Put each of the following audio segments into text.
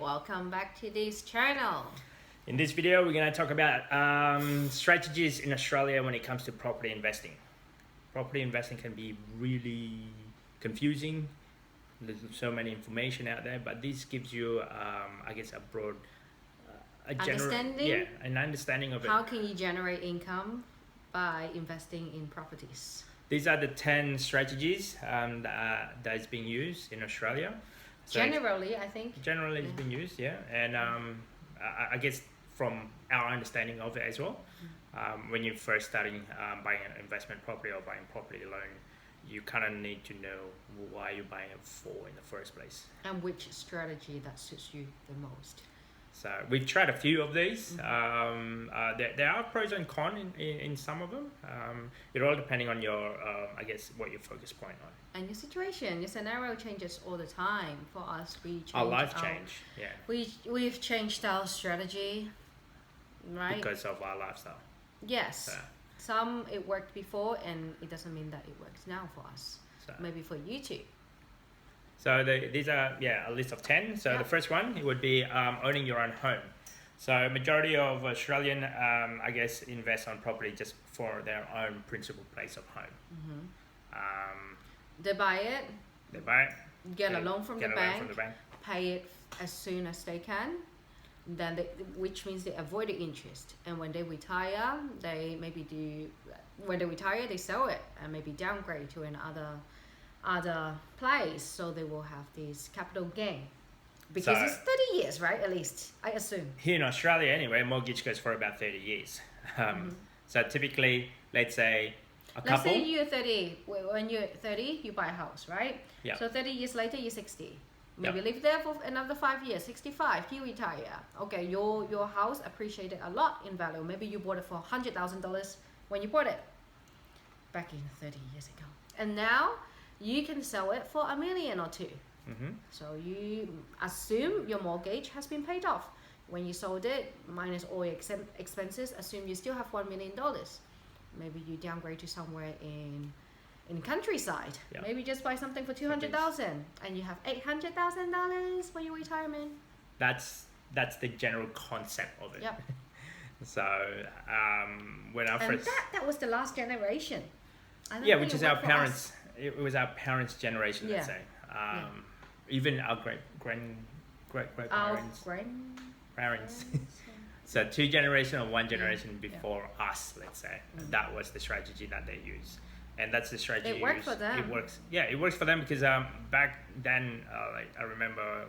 welcome back to this channel. In this video, we're going to talk about strategies in Australia when it comes to property investing. Property investing can be really confusing. There's so many information out there, but this gives you, I guess, a broad, an understanding of it. How can you generate income by investing in properties? These are the 10 strategies that is being used in Australia. So generally, I think. Generally, it's been used, yeah. And I guess from our understanding of it as well, when you're first starting buying an investment property or buying property loan, you kind of need to know why you're buying it for in the first place. And which strategy that suits you the most. So we've tried a few of these. There are pros and cons in some of them. It all depending on your, I guess, what your focus point on. And your situation, your scenario changes all the time. For us, our life change, yeah. We've changed our strategy, right? Because of our lifestyle. Yes. So. Some it worked before, and it doesn't mean that it works now for us. So. Maybe for you too. So these are a list of 10. So the first one, it would be owning your own home. So majority of Australian, I guess, invest on property just for their own principal place of home. They buy it. Get a loan from the bank. Pay it as soon as they can. Then which means they avoid the interest. And when they retire, they sell it and maybe downgrade to another place, so they will have this capital gain because it's 30 years, right? At least I assume here in Australia anyway, mortgage goes for about 30 years. So typically, let's say you're 30. When you're 30, you buy a house, right? Yeah. So 30 years later, you're 60. Maybe live there for another 5 years. 65, you retire. Okay, your house appreciated a lot in value. Maybe you bought it for $100,000 when you bought it back in 30 years ago, and now you can sell it for $1 million or $2 million. So you assume your mortgage has been paid off. When you sold it, minus all your expenses, assume you still have $1 million. Maybe you downgrade to somewhere in countryside. Maybe just buy something for $200,000 and you have $800,000 for your retirement. That's the general concept of it. Yep. So when our first that was the last generation. Which is our parents. It was our parents' generation, let's say. Even our great parents. So 2 generations or 1 generation before us, let's say. That was the strategy that they used. And that's the strategy it worked for them. It works. Yeah, it works for them because back then, I remember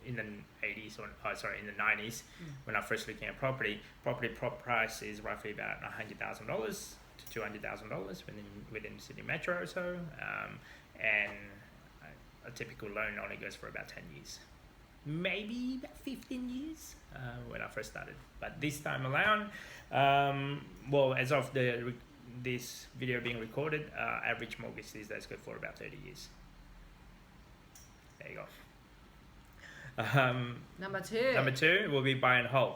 in the 80s in the 90s, when I first looking at property price is roughly about $100,000 to $200,000 within the city metro or so, and a typical loan only goes for about 10 years, maybe about 15 years when I first started. But this time around, as of this video being recorded, average mortgage these days go for about 30 years. There you go. Number two will be buy and hold.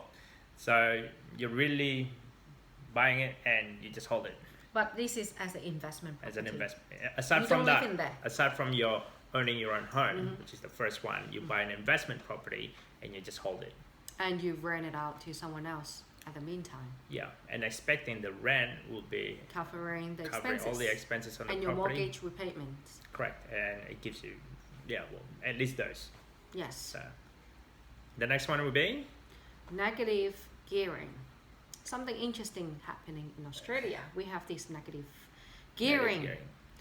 So you're really buying it and you just hold it. But this is as an investment property. As an investment. Aside from your owning your own home, which is the first one, you buy an investment property and you just hold it. And you rent it out to someone else at the meantime. Yeah, and expecting the rent will be covering all the expenses on the property. And your mortgage repayments. Correct, and it gives you, at least those. Yes. So, the next one will be? Negative gearing. Something interesting happening in Australia. We have this negative gearing.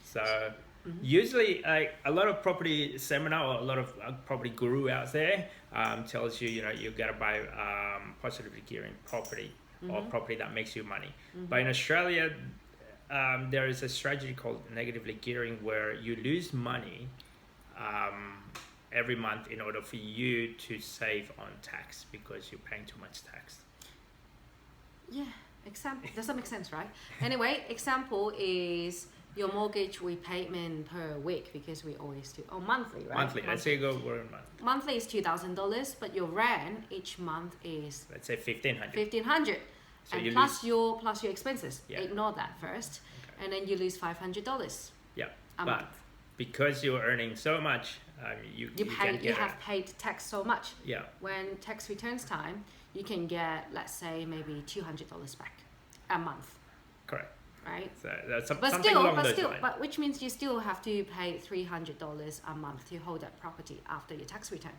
So usually a lot of property seminar or a lot of property guru out there tells you, you gotta buy positively gearing property or property that makes you money. But in Australia, there is a strategy called negatively gearing where you lose money every month in order for you to save on tax because you're paying too much tax. Yeah, example doesn't make sense, right? Anyway, example is your mortgage repayment per week, because we always do monthly, right? Monthly. Let's say we're in month. Monthly is $2,000, but your rent each month is let's say $1,500. $1,500, so and plus your expenses. Ignore that first, and then you lose $500. Yeah, but because you're earning so much, you You can get have paid tax so much. Yeah, When tax returns time, you can get, let's say, maybe $200 back a month, correct. right? So that's something along those lines. But which means you still have to pay $300 a month to hold that property after your tax return.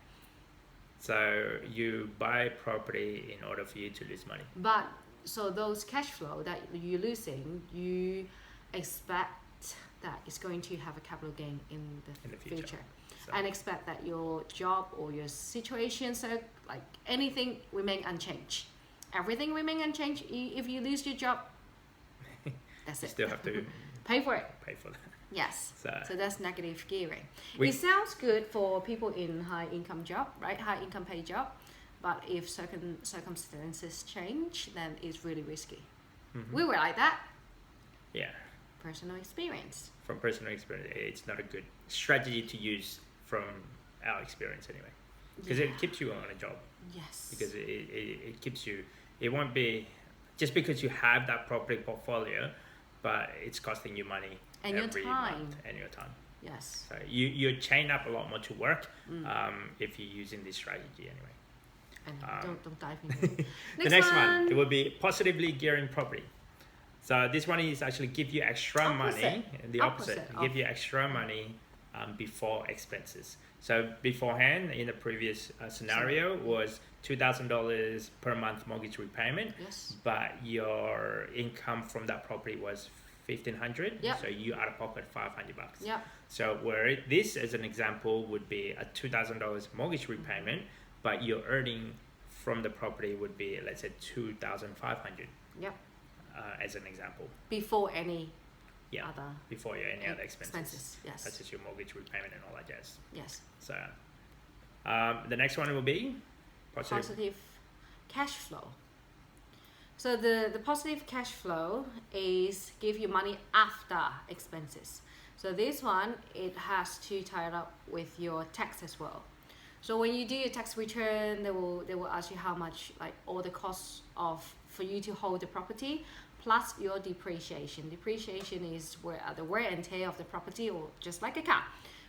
So you buy property in order for you to lose money. But so those cash flow that you're losing, you expect that it's going to have a capital gain in the future. So, And expect that your job or your situation, so like anything remain unchanged. Everything remain unchanged. If you lose your job, that's you it. still have to Pay for it. pay for that. Yes. So that's negative gearing. It sounds good for people in high income job, right? High income pay job. But if circumstances change, then it's really risky. We were like that. Yeah. Personal experience. From personal experience, it's not a good strategy to use from our experience anyway. Because it keeps you on a job. Yes. Because it keeps you, it won't be, just because you have that property portfolio, but it's costing you money and every your time. month and your time. Yes. So you chain up a lot more to work if you're using this strategy anyway. And don't dive into The next one, it will be positively gearing property. So this one is actually give you extra money, and the opposite, give you extra money before expenses. So beforehand, in the previous scenario, was $2,000 per month mortgage repayment, yes. but your income from that property was $1,500, yep. so you out of pocket $500. Yep. So where this, as an example, would be a $2,000 mortgage repayment, but your earning from the property would be, let's say, $2,500. Yep. As an example. Before any other other expenses. Yes. Such as your mortgage repayment and all that jazz. Yes. So the next one will be positive cash flow. So the positive cash flow is give you money after expenses. So this one, it has to tie it up with your tax as well. So when you do your tax return, they will ask you how much, like all the costs for you to hold the property, plus your depreciation. Depreciation is the wear and tear of the property, or just like a car.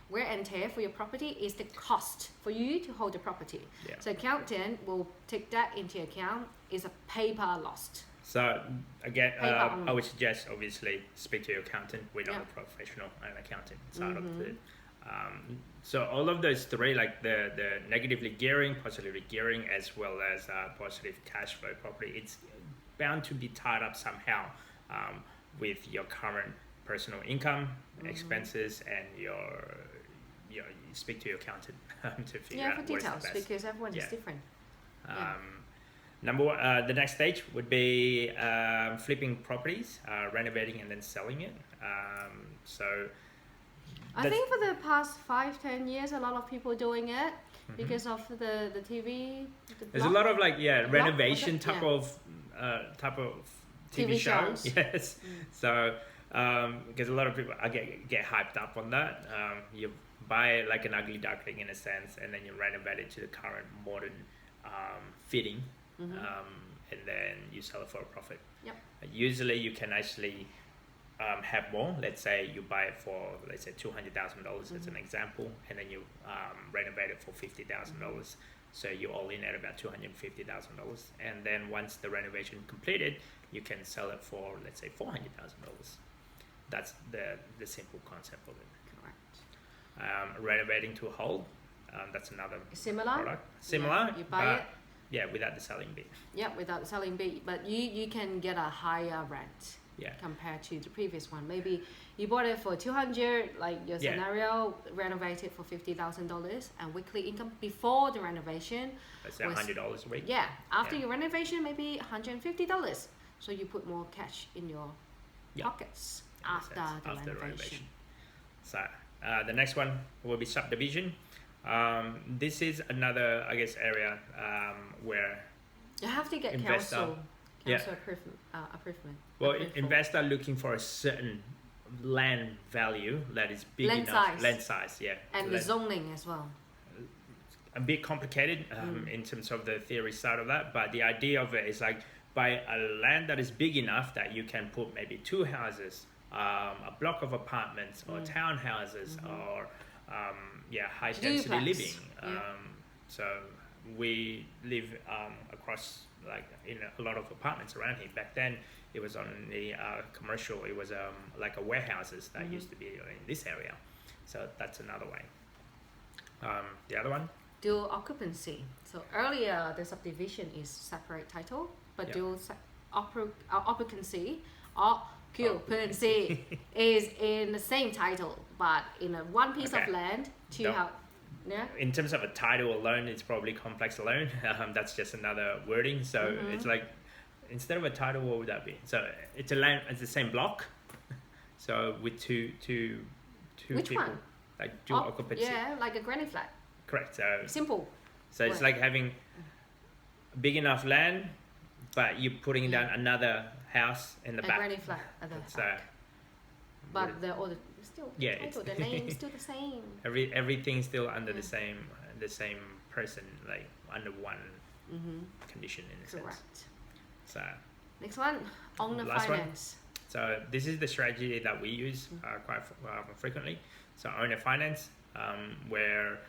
Wear and tear for your property is the cost for you to hold the property. Yeah. So accountant will take that into account. It's a paper lost. So again, I would suggest obviously speak to your accountant. We're not a professional accountant side of the. So all of those three, like the negatively gearing, positively gearing, as well as positive cash flow property, it's bound to be tied up somehow with your current personal income, expenses, and your you speak to your accountant to figure out what is the best. Because everyone is different. Number one, the next stage would be flipping properties, renovating and then selling it. I think for the past 5-10 years, a lot of people doing it because of the TV. There's a lot of renovation type of TV shows. Yes. So because a lot of people get hyped up on that. You buy like an ugly duckling in a sense, and then you renovate it to the current modern fitting, and then you sell it for a profit. Yep. Usually you can actually have more. Let's say you buy it for, let's say, $200,000 as an example, and then you renovate it for $50,000. So you're all in at about $250,000, and then once the renovation completed, you can sell it for, let's say, $400,000. That's the simple concept of it. Correct. Renovating to hold, that's another similar product. Similar. Yeah, you buy it. Yeah, without the selling bit. Yeah, without the selling bit, but you can get a higher rent. Yeah. Compared to the previous one, maybe you bought it for $200, like your scenario, renovated for $50,000, and weekly income before the renovation. Let's say $100 a week. Yeah, after your renovation, maybe $150. So you put more cash in your pockets after the renovation. So the next one will be subdivision. This is another, I guess, area where you have to get council approval. Well, investor looking for a certain land value that is big land enough. Size. Land size, yeah. And the zoning as well. A bit complicated in terms of the theory side of that, but the idea of it is like buy a land that is big enough that you can put maybe 2 houses, a block of apartments or townhouses or high density Duplex. living. Yeah. So we live across like in a lot of apartments around here. Back then, it was on the commercial. It was like a warehouses that used to be in this area. So that's another way. The other one. Dual occupancy. So earlier the subdivision is separate title, but dual occupancy is in the same title, but in a one piece of land, two house. Yeah. In terms of a title alone, it's probably complex alone. That's just another wording. So it's like instead of a title, what would that be? So it's a land, it's the same block. So with two Which people, one? like dual occupancy. Yeah, like a granny flat. Correct. So Simple. So it's like having big enough land, but you're putting down another house in the back. A granny flat at the back. But the still title, the name is still the same. Everything's still under the same person, like under one condition in a sense. Correct. So next one, owner finance. So this is the strategy that we use quite frequently. So owner finance, where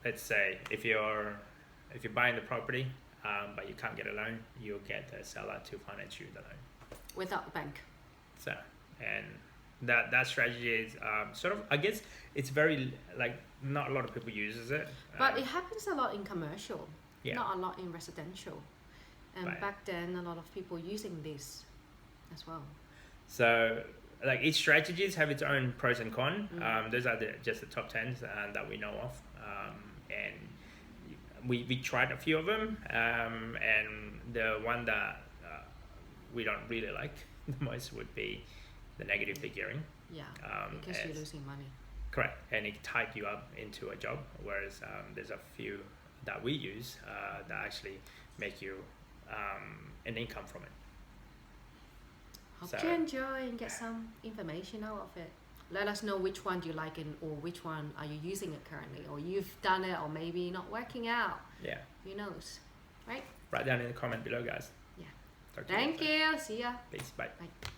let's say if you're buying the property, but you can't get a loan, you'll get the seller to finance you the loan without the bank. So and that strategy is sort of, I guess it's very like not a lot of people uses it. But it happens a lot in commercial, Yeah. not a lot in residential. And Right. back then, a lot of people using this as well. So like each strategies have its own pros and cons. Those are just the top 10s that we know of. And we tried a few of them, and the one that we don't really like the most would be the negative figuring. Yeah, because you're losing money. Correct, and it tied you up into a job, whereas there's a few that we use that actually make you an income from it. Hope you enjoy and get some information out of it. Let us know which one do you like or which one are you using it currently, or you've done it or maybe not working out. Yeah. Who knows, right? Write down in the comment below, guys. Yeah. Talk to you Thank later. you. See ya. Peace. Bye. Bye.